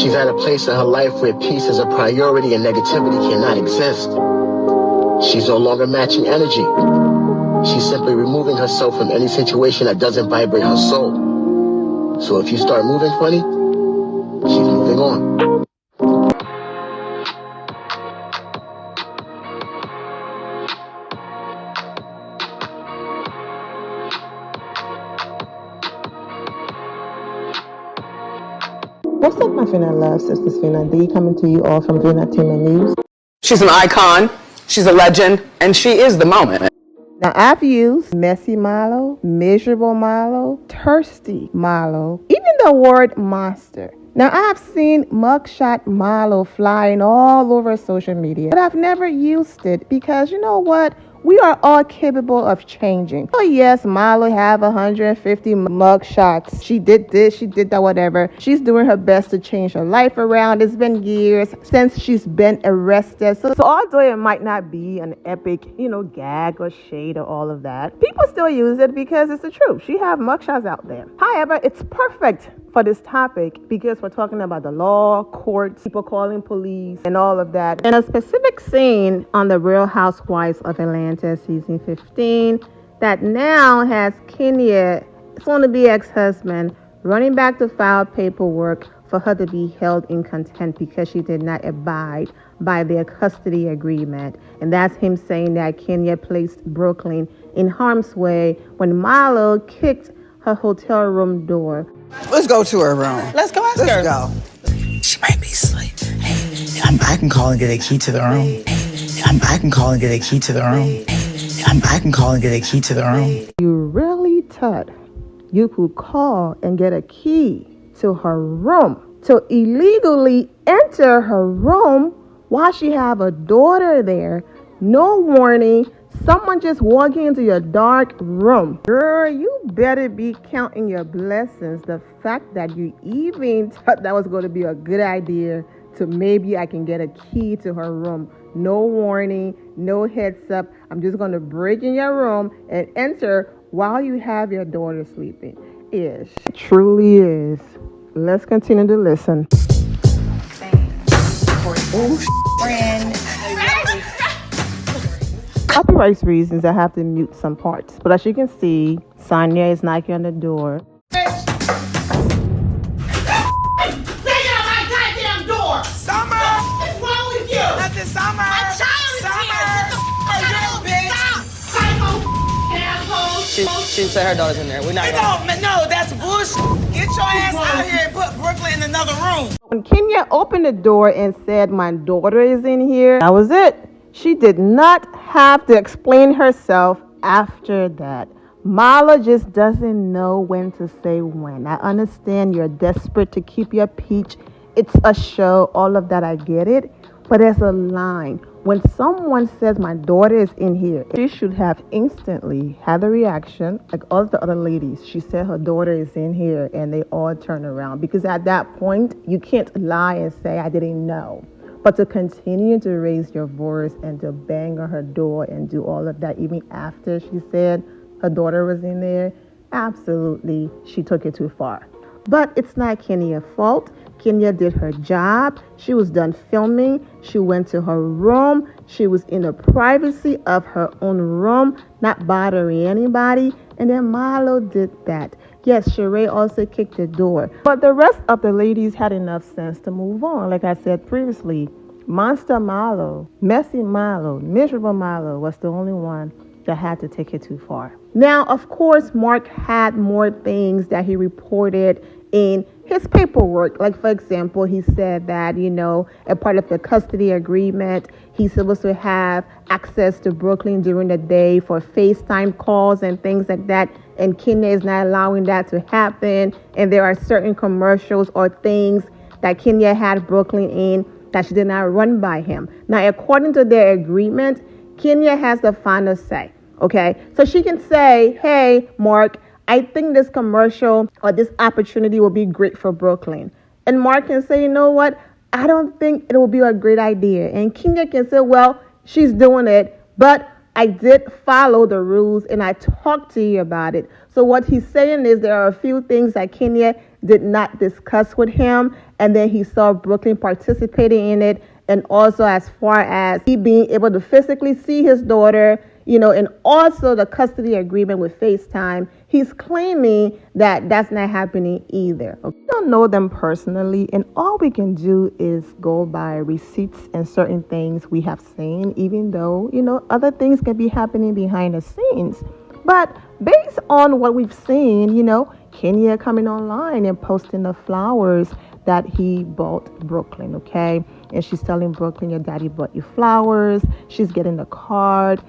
She's at a place in her life where peace is a priority and negativity cannot exist. She's no longer matching energy. She's simply removing herself from any situation that doesn't vibrate her soul. So if you start moving funny, she's moving on. What's up, my Fina love? Sisters Fina D coming to you all from Fina Team News. She's an icon, she's a legend, and she is the moment. Now, I've used messy Marlo, miserable Marlo, thirsty Marlo, even the word monster. Now, I've seen Mugshot Marlo flying all over social media, but I've never used it because you know what? We are all capable of changing. Oh yes, Marlo have 150 mugshots. She did this, she did that, whatever. She's doing her best to change her life around. It's been years since she's been arrested. So although it might not be an epic, gag or shade or all of that, people still use it because it's the truth. She have mugshots out there. However, it's perfect for this topic because we're talking about the law, courts, people calling police, and all of that. And a specific scene on The Real Housewives of Atlanta season 15 that now has Kenya, soon-to-be ex-husband, running back to file paperwork for her to be held in contempt because she did not abide by their custody agreement. And that's him saying that Kenya placed Brooklyn in harm's way when Marlo kicked her hotel room door. Let's go to her room. Let's go ask her. Let's go. She might be asleep. I can call and get a key to the room. I can call and get a key to the room. I can call and get a key to the room. You really thought you could call and get a key to her room to illegally enter her room while she have a daughter there? No warning. Someone just walking into your dark room. Girl, you better be counting your blessings. The fact that you even thought that was going to be a good idea to maybe I can get a key to her room. No warning, no heads up. I'm just going to break in your room and enter while you have your daughter sleeping. It truly is. Let's continue to listen. Friend. Copyright reasons, I have to mute some parts. But as you can see, Sonia is knocking on the door. Bang on my goddamn door! Summer! What's wrong with you? Nothing, Summer! My child is here! Stop! Psycho asshole! She said her daughter's in there. We're not No, that's bullshit. Get your ass out here and put Brooklyn in another room. When Kenya opened the door and said, "My daughter is in here," that was it. She did not have to explain herself after that. Marlo just doesn't know when to say when. I understand you're desperate to keep your peach. It's a show, all of that, I get it. But there's a line. When someone says, "My daughter is in here," she should have instantly had a reaction like all the other ladies. She said her daughter is in here and they all turn around. Because at that point, you can't lie and say, "I didn't know." But to continue to raise your voice and to bang on her door and do all of that, even after she said her daughter was in there, absolutely, she took it too far. But it's not Kenya's fault. Kenya did her job. She was done filming. She went to her room. She was in the privacy of her own room, not bothering anybody. And then Marlo did that. Yes, Sheree also kicked the door. But the rest of the ladies had enough sense to move on. Like I said previously, Monster Marlo, Messy Marlo, Miserable Marlo was the only one that had to take it too far. Now, of course, Mark had more things that he reported in his paperwork. Like, for example, he said that, a part of the custody agreement, he's supposed to have access to Brooklyn during the day for FaceTime calls and things like that. And Kenya is not allowing that to happen. And there are certain commercials or things that Kenya had Brooklyn in that she did not run by him. Now, according to their agreement, Kenya has the final say. Okay, so she can say, "Hey, Mark, I think this commercial or this opportunity will be great for Brooklyn." And Mark can say, "You know what? I don't think it will be a great idea." And Kenya can say, "Well, she's doing it, but I did follow the rules and I talked to you about it. So what he's saying is there are a few things that Kenya did not discuss with him, and then he saw Brooklyn participating in it, and also as far as he being able to physically see his daughter, and also the custody agreement with FaceTime. He's claiming that that's not happening either. We don't know them personally, and all we can do is go by receipts and certain things we have seen, even though, other things can be happening behind the scenes. But based on what we've seen, Kenya coming online and posting the flowers that he bought Brooklyn, okay? And she's telling Brooklyn, your daddy bought you flowers. She's getting the card,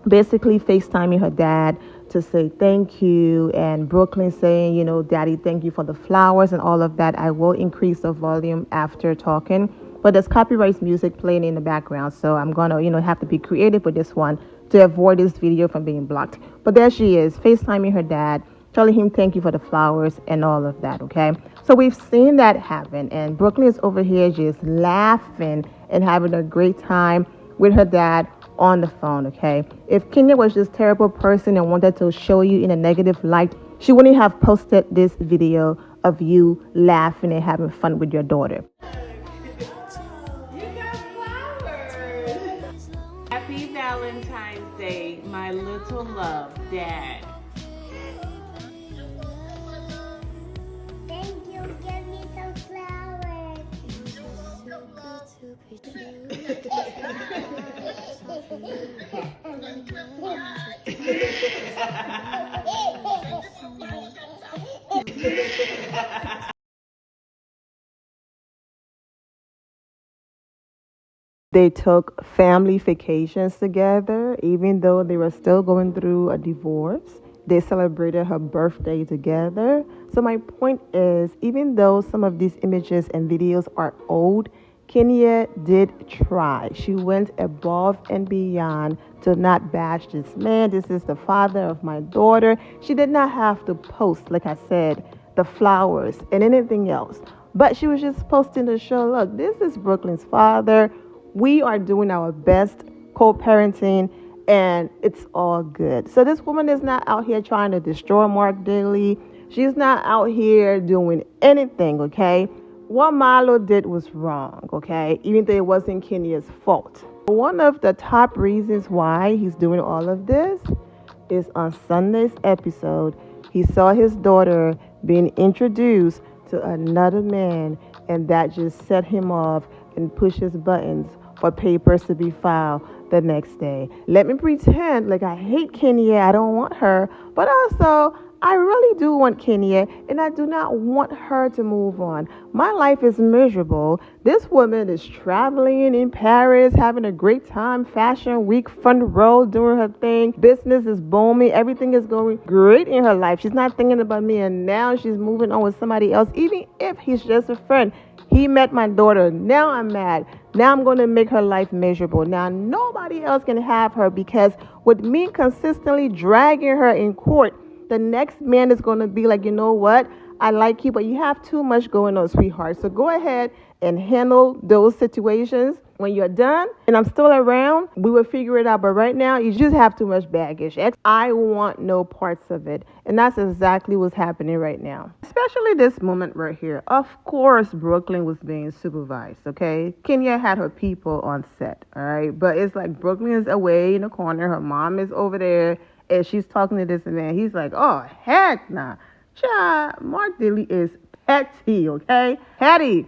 basically FaceTiming her dad to say thank you. And Brooklyn saying, daddy, thank you for the flowers and all of that. I will increase the volume after talking. But there's copyright music playing in the background, so I'm going to, have to be creative with this one to avoid this video from being blocked. But there she is, FaceTiming her dad, telling him thank you for the flowers and all of that, okay? So we've seen that happen, and Brooklyn is over here just laughing and having a great time with her dad on the phone, okay? If Kenya was just a terrible person and wanted to show you in a negative light, she wouldn't have posted this video of you laughing and having fun with your daughter. Happy Valentine's Day, my little love, Dad. Thank you. Give me some flowers. They took family vacations together, even though they were still going through a divorce. They celebrated her birthday together. So my point is, even though some of these images and videos are old, Kenya did try. She went above and beyond to not bash this man. This is the father of my daughter. She did not have to post, like I said, the flowers and anything else. But she was just posting to show, look, this is Brooklyn's father. We are doing our best co-parenting, and it's all good. So this woman is not out here trying to destroy Mark Daly. She's not out here doing anything, okay? What Marlo did was wrong, okay? Even though it wasn't Kenya's fault. One of the top reasons why he's doing all of this is on Sunday's episode, he saw his daughter being introduced to another man, and that just set him off and pushed his buttons for papers to be filed the next day. Let me pretend like I hate Kenya, I don't want her, but also I really do want Kenya, and I do not want her to move on. My life is miserable. This woman is traveling in Paris, having a great time, fashion week, front row, doing her thing. Business is booming. Everything is going great in her life. She's not thinking about me, and now she's moving on with somebody else, even if he's just a friend. He met my daughter. Now I'm mad. Now I'm going to make her life miserable. Now nobody else can have her, because with me consistently dragging her in court, the next man is going to be like, you know what? I like you, but you have too much going on, sweetheart. So go ahead and handle those situations. When you're done and I'm still around, we will figure it out. But right now, you just have too much baggage. I want no parts of it. And that's exactly what's happening right now. Especially this moment right here. Of course, Brooklyn was being supervised, okay? Kenya had her people on set, all right? But it's like Brooklyn is away in the corner. Her mom is over there, and she's talking to this man. He's like, oh, heck nah. Child, Mark Daly is petty, okay? Petty.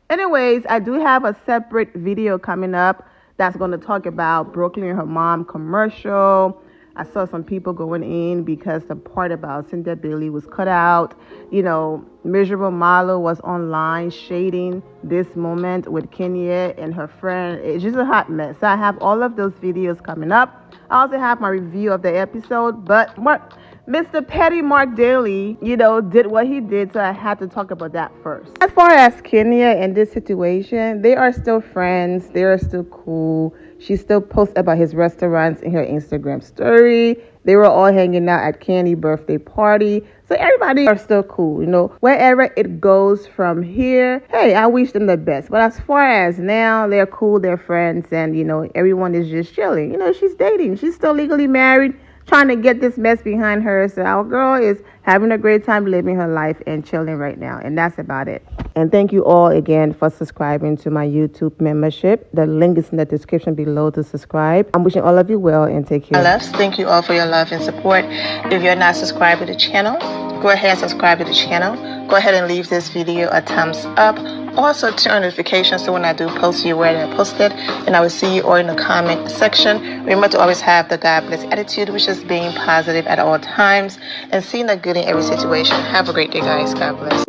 Anyways, I do have a separate video coming up that's going to talk about Brooklyn and her mom commercial. I saw some people going in because the part about Cynthia Bailey was cut out. You know, miserable Marlo was online shading this moment with Kenya and her friend. It's just a hot mess. So I have all of those videos coming up. I also have my review of the episode, but Mr. Petty Mark Daly, did what he did, so I had to talk about that first. As far as Kenya and this situation, they are still friends. They are still cool. She still posts about his restaurants in her Instagram story. They were all hanging out at Candy's birthday party. So everybody are still cool, you know. Wherever it goes from here, hey, I wish them the best. But as far as now, they're cool, they're friends, and, you know, everyone is just chilling. You know, she's dating. She's still legally married, trying to get this mess behind her. So our girl is having a great time living her life and chilling right now. And that's about it. And thank you all again for subscribing to my YouTube membership. The link is in the description below to subscribe. I'm wishing all of you well and take care. My loves, thank you all for your love and support. If you're not subscribed to the channel, go ahead and subscribe to the channel. Go ahead and leave this video a thumbs up. Also turn on notifications so when I do post, you're aware that I posted. And I will see you all in the comment section. Remember to always have the God bless attitude, which is being positive at all times and seeing the good in every situation. Have a great day, guys. God bless.